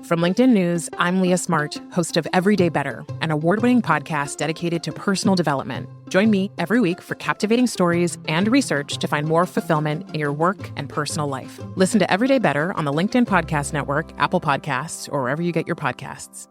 From LinkedIn News, I'm Leah Smart, host of Everyday Better, an award-winning podcast dedicated to personal development. Join me every week for captivating stories and research to find more fulfillment in your work and personal life. Listen to Everyday Better on the LinkedIn Podcast Network, Apple Podcasts, or wherever you get your podcasts.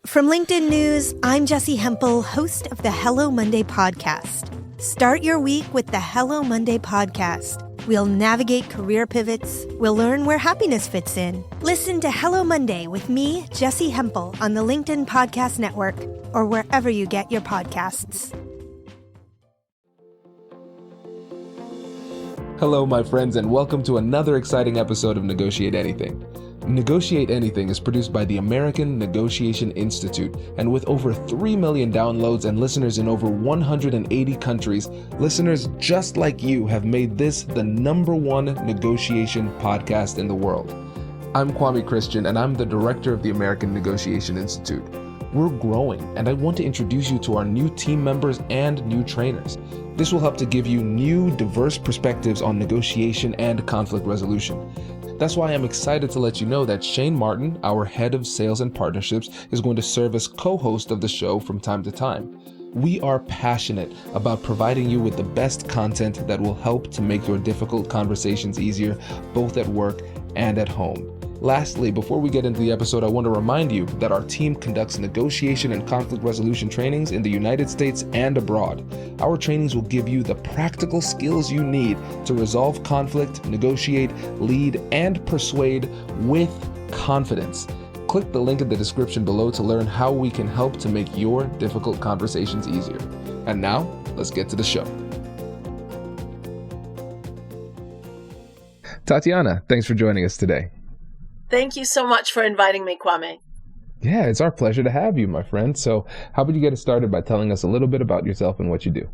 From LinkedIn News, I'm Jessie Hempel, host of the Hello Monday podcast. Start your week with the Hello Monday podcast. We'll navigate career pivots. We'll learn where happiness fits in. Listen to Hello Monday with me, Jessie Hempel, on the LinkedIn Podcast Network or wherever you get your podcasts. Hello, my friends, and welcome to another exciting episode of Negotiate Anything. Negotiate Anything is produced by the American Negotiation Institute, and with over 3 million downloads and listeners in over 180 countries, listeners just like you have made this the #1 negotiation podcast in the world. I'm Kwame Christian, and I'm the director of the American Negotiation Institute. We're growing, and I want to introduce you to our new team members and new trainers. This will help to give you new, diverse perspectives on negotiation and conflict resolution. That's why I'm excited to let you know that Shane Martin, our head of sales and partnerships, is going to serve as co-host of the show from time to time. We are passionate about providing you with the best content that will help to make your difficult conversations easier, both at work and at home. Lastly, before we get into the episode, I want to remind you that our team conducts negotiation and conflict resolution trainings in the United States and abroad. Our trainings will give you the practical skills you need to resolve conflict, negotiate, lead, and persuade with confidence. Click the link in the description below to learn how we can help to make your difficult conversations easier. And now, let's get to the show. Tatiana, thanks for joining us today. Thank you so much for inviting me, Kwame. Yeah, it's our pleasure to have you, my friend. So how about you get us started by telling us a little bit about yourself and what you do?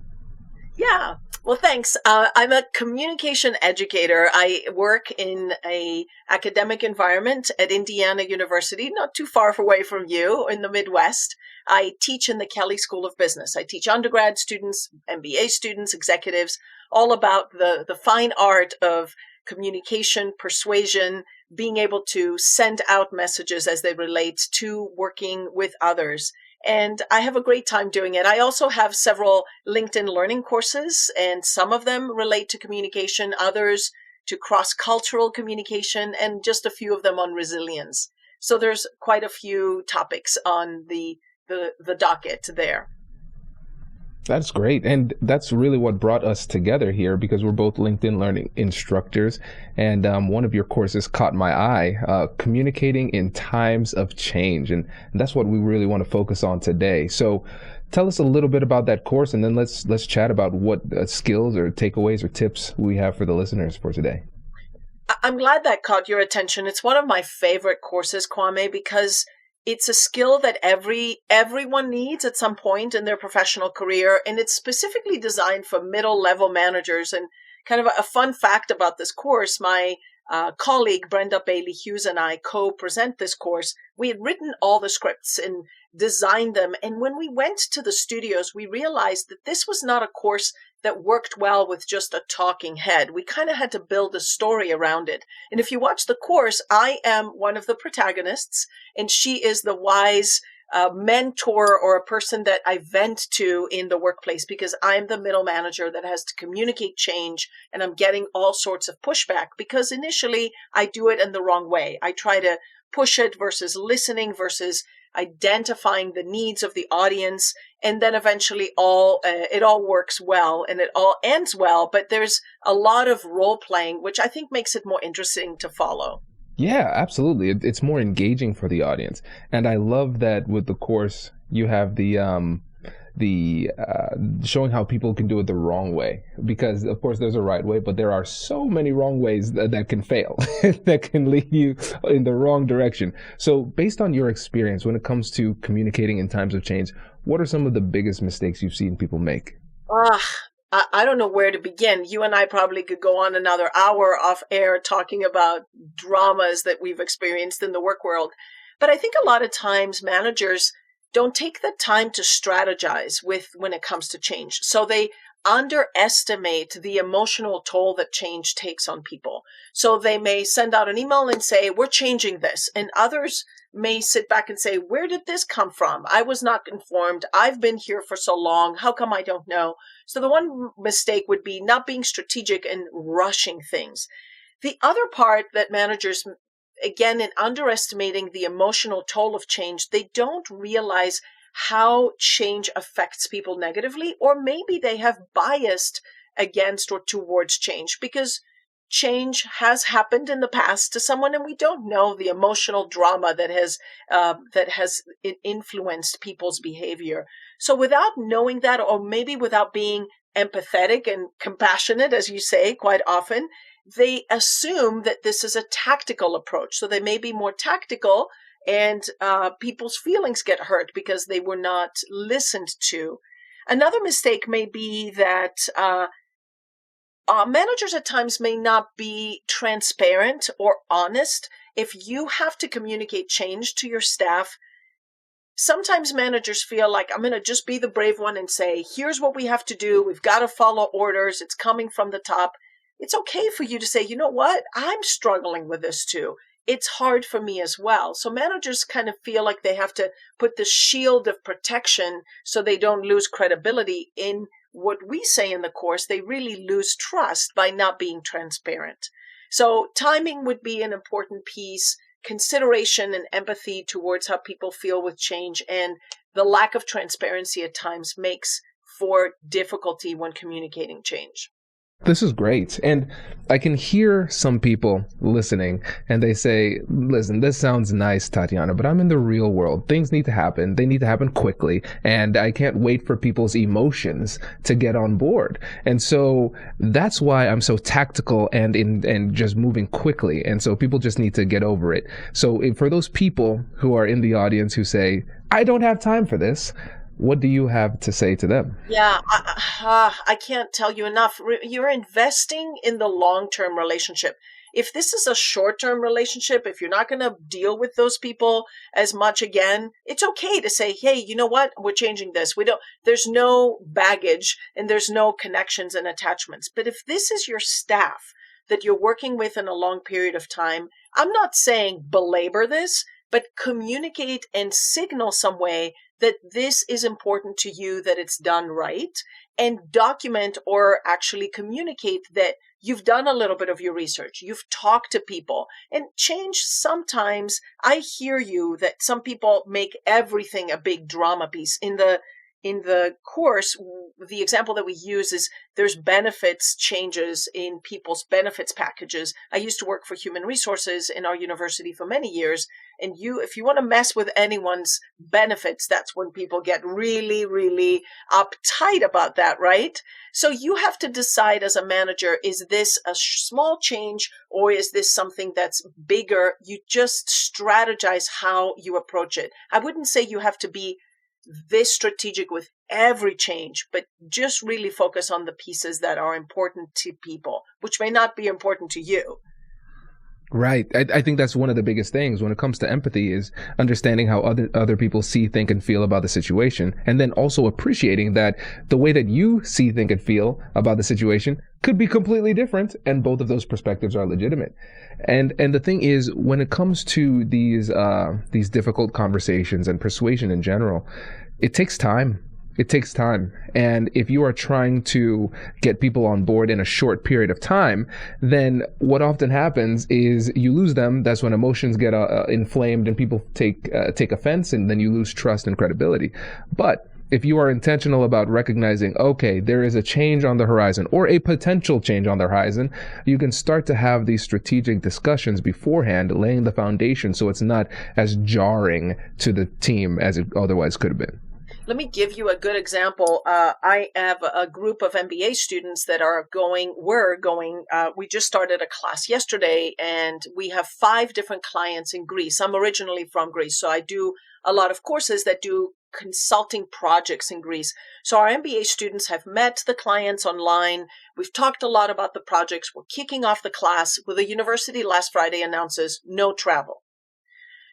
Yeah, well, thanks. I'm a communication educator. I work in a academic environment at Indiana University, not too far away from you in the Midwest. I teach in the Kelley School of Business. I teach undergrad students, MBA students, executives, all about the fine art of communication, persuasion, being able to send out messages as they relate to working with others. And I have a great time doing it. I also have several LinkedIn learning courses, and some of them relate to communication, others to cross-cultural communication, and just a few of them on resilience. So there's quite a few topics on the docket there. That's great. And that's really what brought us together here, because we're both LinkedIn learning instructors. And one of your courses caught my eye, communicating in times of change. And that's what we really want to focus on today. So tell us a little bit about that course, and then let's chat about what skills or takeaways or tips we have for the listeners for today. I'm glad that caught your attention. It's one of my favorite courses, Kwame, because it's a skill that everyone needs at some point in their professional career, and it's specifically designed for middle-level managers. And kind of a fun fact about this course, my colleague Brenda Bailey-Hughes and I co-present this course. We had written all the scripts and designed them, and when we went to the studios, we realized that this was not a course that worked well with just a talking head. We kind of had to build a story around it. And if you watch the course, I am one of the protagonists, and she is the wise mentor or a person that I vent to in the workplace, because I'm the middle manager that has to communicate change, and I'm getting all sorts of pushback because initially I do it in the wrong way. I try to push it versus listening versus identifying the needs of the audience, and then eventually it all works well and it all ends well, but there's a lot of role playing, which I think makes it more interesting to follow. Yeah, absolutely. It's more engaging for the audience. And I love that with the course, you have the showing how people can do it the wrong way, because of course there's a right way, but there are so many wrong ways that can fail, that can lead you in the wrong direction. So based on your experience, when it comes to communicating in times of change, what are some of the biggest mistakes you've seen people make? I don't know where to begin. You and I probably could go on another hour off air talking about dramas that we've experienced in the work world. But I think a lot of times managers don't take the time to strategize when it comes to change. So they underestimate the emotional toll that change takes on people. So they may send out an email and say, we're changing this. And others may sit back and say, where did this come from? I was not informed. I've been here for so long. How come I don't know? So the one mistake would be not being strategic and rushing things. The other part that managers, again, in underestimating the emotional toll of change, they don't realize how change affects people negatively, or maybe they have biased against or towards change because change has happened in the past to someone, and we don't know the emotional drama that has influenced people's behavior. So without knowing that, or maybe without being empathetic and compassionate, as you say, quite often, they assume that this is a tactical approach. So they may be more tactical, and people's feelings get hurt because they were not listened to. Another mistake may be that managers at times may not be transparent or honest. If you have to communicate change to your staff, sometimes managers feel like, I'm going to just be the brave one and say, here's what we have to do. We've got to follow orders. It's coming from the top. It's okay for you to say, you know what? I'm struggling with this too. It's hard for me as well. So managers kind of feel like they have to put the shield of protection so they don't lose credibility. In what we say in the course, they really lose trust by not being transparent. So timing would be an important piece, consideration and empathy towards how people feel with change, and the lack of transparency at times makes for difficulty when communicating change. This is great. And I can hear some people listening and they say, listen, this sounds nice, Tatiana, but I'm in the real world. Things need to happen. They need to happen quickly. And I can't wait for people's emotions to get on board. And so that's why I'm so tactical and just moving quickly. And so people just need to get over it. So for those people who are in the audience who say, I don't have time for this, what do you have to say to them? Yeah, I can't tell you enough. You're investing in the long-term relationship. If this is a short-term relationship, if you're not going to deal with those people as much again, it's okay to say, hey, you know what? We're changing this. There's no baggage and there's no connections and attachments. But if this is your staff that you're working with in a long period of time, I'm not saying belabor this, but communicate and signal some way that this is important to you, that it's done right, and document or actually communicate that you've done a little bit of your research, you've talked to people. And change, sometimes I hear you that some people make everything a big drama piece. In the course, the example that we use is there's benefits changes in people's benefits packages. I used to work for human resources in our university for many years. And if you want to mess with anyone's benefits, that's when people get really, really uptight about that, right? So you have to decide as a manager, is this a small change or is this something that's bigger? You just strategize how you approach it. I wouldn't say you have to be this strategic with every change, but just really focus on the pieces that are important to people, which may not be important to you. Right. I think that's one of the biggest things when it comes to empathy is understanding how other people see, think, and feel about the situation. And then also appreciating that the way that you see, think, and feel about the situation could be completely different. And both of those perspectives are legitimate. And the thing is, when it comes to these difficult conversations and persuasion in general, it takes time. It takes time. And if you are trying to get people on board in a short period of time, then what often happens is you lose them. That's when emotions get inflamed and people take offense, and then you lose trust and credibility. But if you are intentional about recognizing, okay, there is a change on the horizon or a potential change on the horizon, you can start to have these strategic discussions beforehand, laying the foundation so it's not as jarring to the team as it otherwise could have been. Let me give you a good example. I have a group of MBA students that we just started a class yesterday, and we have 5 different clients in Greece. I'm originally from Greece, so I do a lot of courses that do consulting projects in Greece. So our MBA students have met the clients online. We've talked a lot about the projects. We're kicking off the class with the university last Friday announces no travel.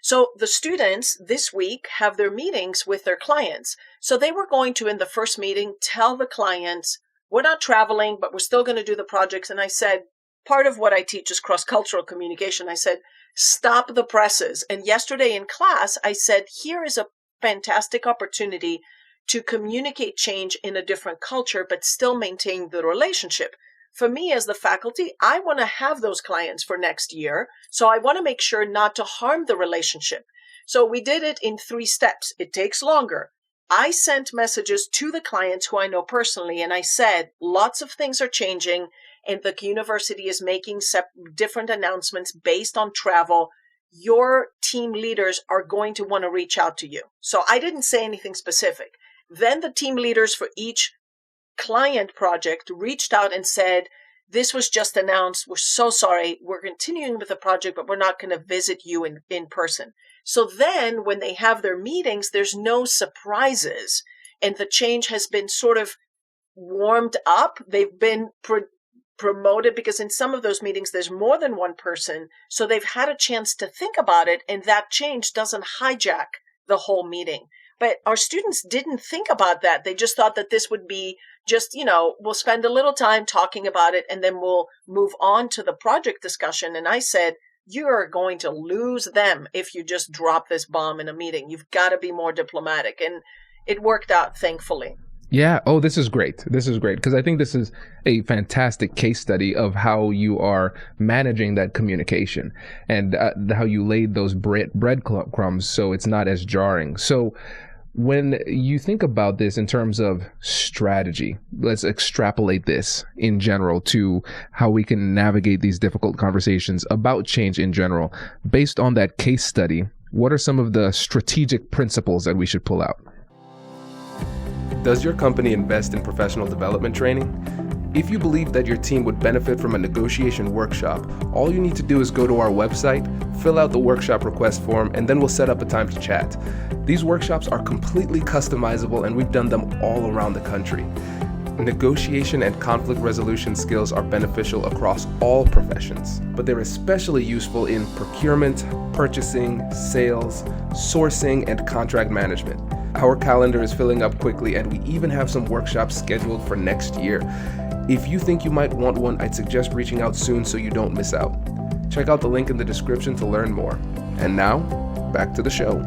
So the students this week have their meetings with their clients. So they were going to, in the first meeting, tell the clients we're not traveling, but we're still going to do the projects. And I said, part of what I teach is cross-cultural communication. I said, stop the presses. And yesterday in class, I said, here is a fantastic opportunity to communicate change in a different culture, but still maintain the relationship. For me as the faculty, I want to have those clients for next year. So I want to make sure not to harm the relationship. So we did it in 3 steps. It takes longer. I sent messages to the clients who I know personally, and I said, lots of things are changing, and the university is making different announcements based on travel. Your team leaders are going to want to reach out to you. So I didn't say anything specific. Then the team leaders for each client project reached out and said, this was just announced. We're so sorry. We're continuing with the project, but we're not going to visit you in person. So then when they have their meetings, there's no surprises. And the change has been sort of warmed up. They've been promoted because in some of those meetings, there's more than one person. So they've had a chance to think about it. And that change doesn't hijack the whole meeting. But our students didn't think about that. They just thought that this would be just, we'll spend a little time talking about it and then we'll move on to the project discussion. And I said, you are going to lose them if you just drop this bomb in a meeting. You've got to be more diplomatic. And it worked out, thankfully. Yeah. Oh, this is great. This is great because I think this is a fantastic case study of how you are managing that communication and how you laid those breadcrumbs so it's not as jarring. So when you think about this in terms of strategy, let's extrapolate this in general to how we can navigate these difficult conversations about change in general. Based on that case study, what are some of the strategic principles that we should pull out? Does your company invest in professional development training? If you believe that your team would benefit from a negotiation workshop, all you need to do is go to our website, fill out the workshop request form, and then we'll set up a time to chat. These workshops are completely customizable and we've done them all around the country. Negotiation and conflict resolution skills are beneficial across all professions, but they're especially useful in procurement, purchasing, sales, sourcing, and contract management. Our calendar is filling up quickly and we even have some workshops scheduled for next year. If you think you might want one, I'd suggest reaching out soon so you don't miss out. Check out the link in the description to learn more. And now, back to the show.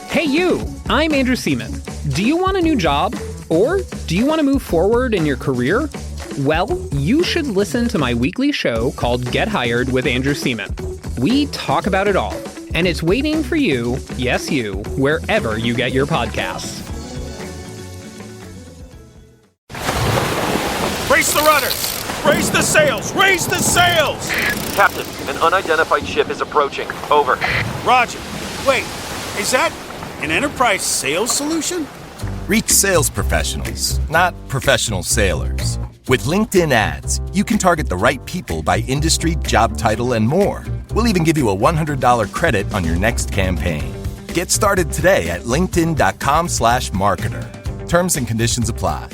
Hey you, I'm Andrew Seaman. Do you want a new job? Or do you want to move forward in your career? Well, you should listen to my weekly show called Get Hired with Andrew Seaman. We talk about it all, and it's waiting for you, yes you, wherever you get your podcasts. Brace the rudders! Raise the sails! Raise the sails! Captain, an unidentified ship is approaching. Over. Roger. Wait, is that an enterprise sales solution? Reach sales professionals, not professional sailors. With LinkedIn ads, you can target the right people by industry, job title, and more. We'll even give you a $100 credit on your next campaign. Get started today at linkedin.com/marketer. Terms and conditions apply.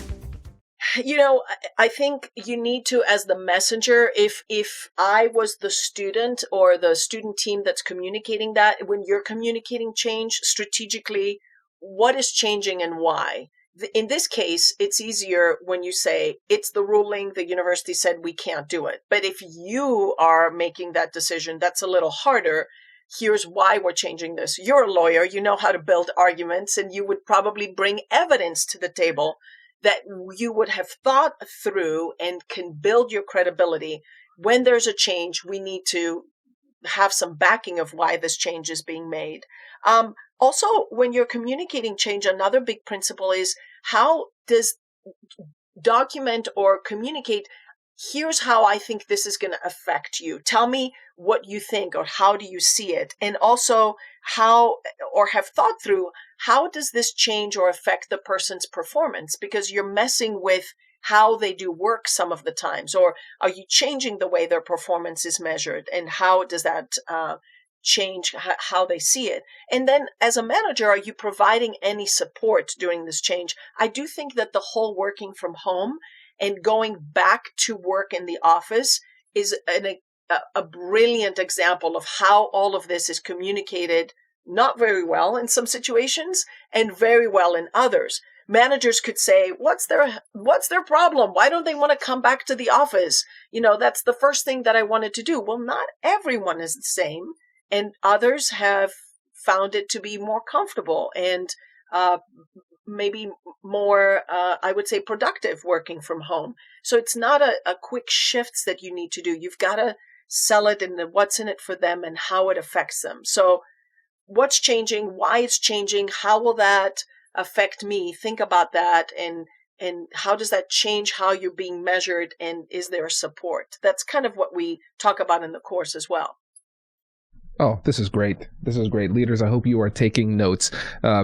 I think you need to, as the messenger, if I was the student or the student team that's communicating that, when you're communicating change strategically, what is changing and why? In this case, it's easier when you say it's the ruling, the university said we can't do it. But if you are making that decision, that's a little harder. Here's why we're changing this. You're a lawyer, you know how to build arguments, and you would probably bring evidence to the table that you would have thought through and can build your credibility. When there's a change, we need to have some backing of why this change is being made. Also, when you're communicating change, another big principle is how does document or communicate, here's how I think this is going to affect you. Tell me what you think or how do you see it? And also how, or have thought through, how does this change or affect the person's performance? Because you're messing with how they do work some of the times, or are you changing the way their performance is measured? And how does that change how they see it? And then as a manager, are you providing any support during this change? I do think that the whole working from home and going back to work in the office is a brilliant example of how all of this is communicated not very well in some situations and very well in others. Managers could say, what's their problem? Why don't they want to come back to the office? That's the first thing that I wanted to do. Well, not everyone is the same, and others have found it to be more comfortable and maybe more, I would say, productive working from home. So it's not a quick shifts that you need to do. You've got to sell it and what's in it for them and how it affects them. So what's changing, why it's changing, how will that affect me? Think about that, and how does that change how you're being measured, and is there support? That's kind of what we talk about in the course as well. Oh, this is great. This is great. Leaders, I hope you are taking notes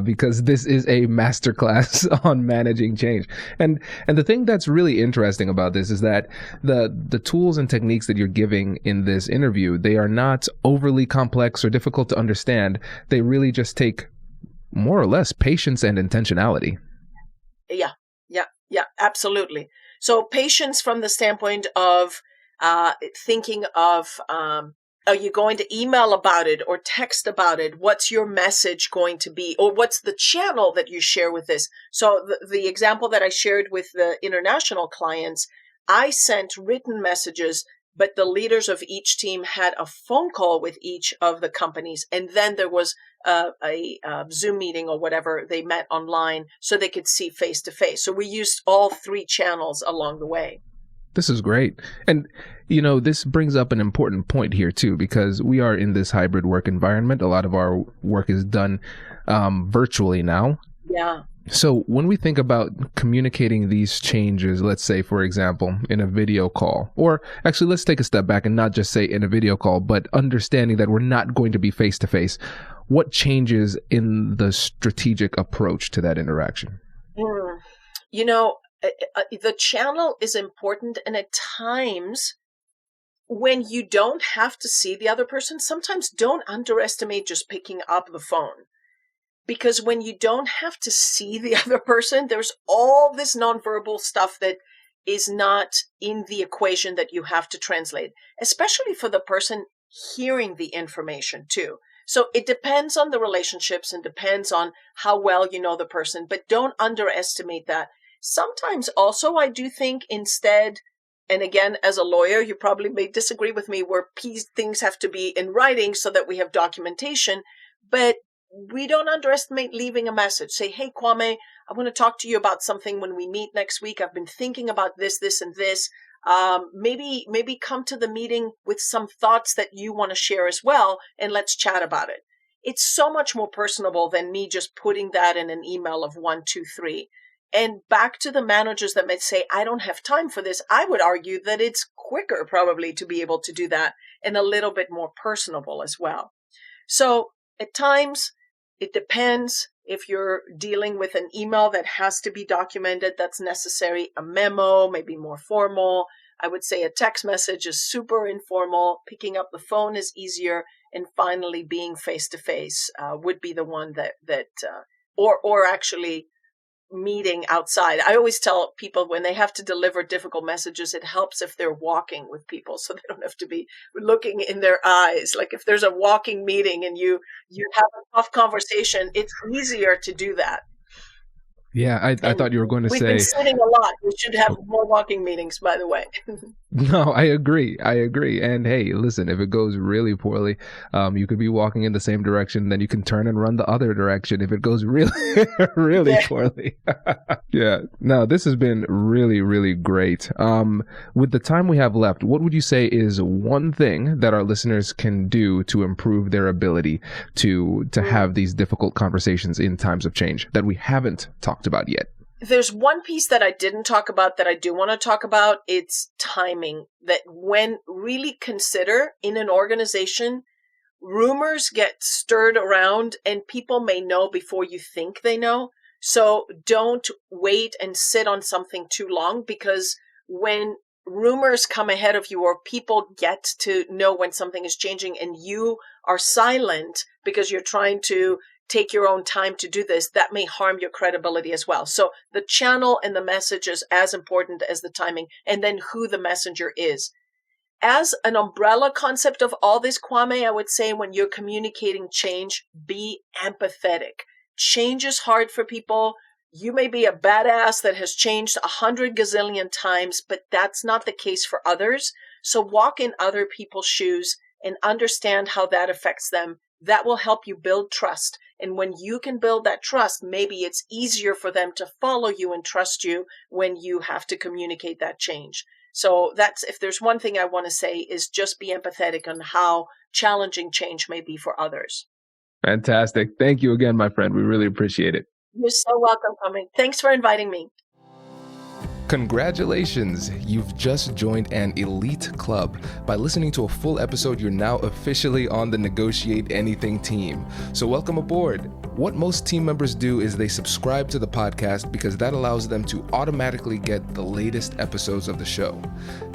because this is a masterclass on managing change. And the thing that's really interesting about this is that the tools and techniques that you're giving in this interview, they are not overly complex or difficult to understand. They really just take more or less patience and intentionality. Yeah, absolutely. So patience from the standpoint of thinking of, are you going to email about it or text about it? What's your message going to be? Or what's the channel that you share with this? So the example that I shared with the international clients, I sent written messages, but the leaders of each team had a phone call with each of the companies. And then there was a Zoom meeting or whatever. They met online so they could see face to face. So we used all three channels along the way. This is great. And, this brings up an important point here, too, because we are in this hybrid work environment. A lot of our work is done virtually now. Yeah. So when we think about communicating these changes, let's say, for example, in a video call, or actually, let's take a step back and not just say in a video call, but understanding that we're not going to be face to face. What changes in the strategic approach to that interaction? The channel is important, and at times when you don't have to see the other person, sometimes don't underestimate just picking up the phone. Because when you don't have to see the other person, there's all this nonverbal stuff that is not in the equation that you have to translate, especially for the person hearing the information too. So it depends on the relationships and depends on how well you know the person, but don't underestimate that. Sometimes also I do think instead, and again, as a lawyer, you probably may disagree with me, where things have to be in writing so that we have documentation, but we don't underestimate leaving a message. Say, hey, Kwame, I want to talk to you about something when we meet next week. I've been thinking about this, and this. Maybe come to the meeting with some thoughts that you want to share as well, and let's chat about it. It's so much more personable than me just putting that in an email of 1, 2, 3. And back to the managers that might say, I don't have time for this. I would argue that it's quicker probably to be able to do that and a little bit more personable as well. So at times it depends. If you're dealing with an email that has to be documented, that's necessary. A memo, maybe more formal. I would say a text message is super informal. Picking up the phone is easier. And finally, being face to face would be the one or actually meeting outside. I always tell people when they have to deliver difficult messages, it helps if they're walking with people so they don't have to be looking in their eyes. Like if there's a walking meeting and you have a tough conversation, it's easier to do that. Yeah, I thought you were going to say... We've been sitting a lot. We should have more walking meetings, by the way. No, I agree. And hey, listen, if it goes really poorly, you could be walking in the same direction, then you can turn and run the other direction if it goes really, really poorly. Yeah. No, this has been really, really great. With the time we have left, what would you say is one thing that our listeners can do to improve their ability to have these difficult conversations in times of change that we haven't talked about yet? There's one piece that I didn't talk about that I do want to talk about. It's timing. That when really consider in an organization, rumors get stirred around and people may know before you think they know. So don't wait and sit on something too long, because when rumors come ahead of you or people get to know when something is changing and you are silent because you're trying to take your own time to do this, that may harm your credibility as well. So the channel and the message is as important as the timing, and then who the messenger is. as an umbrella concept of all this, Kwame, I would say when you're communicating change, be empathetic. Change is hard for people. You may be a badass that has changed 100 gazillion times, but that's not the case for others. So walk in other people's shoes and understand how that affects them. That will help you build trust. And when you can build that trust, maybe it's easier for them to follow you and trust you when you have to communicate that change. So that's, if there's one thing I want to say, is just be empathetic on how challenging change may be for others. Fantastic. Thank you again, my friend. We really appreciate it. You're so welcome, Kwame. Thanks for inviting me. Congratulations! You've just joined an elite club. By listening to a full episode, you're now officially on the Negotiate Anything team. So welcome aboard. What most team members do is they subscribe to the podcast because that allows them to automatically get the latest episodes of the show.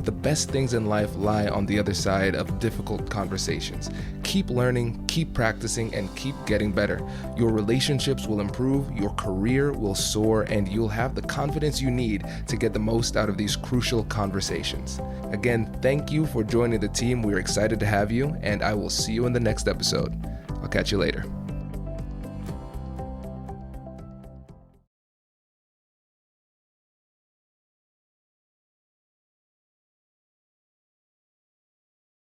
The best things in life lie on the other side of difficult conversations. Keep learning, keep practicing, and keep getting better. Your relationships will improve, your career will soar, and you'll have the confidence you need to get the most out of these crucial conversations. Again, thank you for joining the team. We're excited to have you, and I will see you in the next episode. I'll catch you later.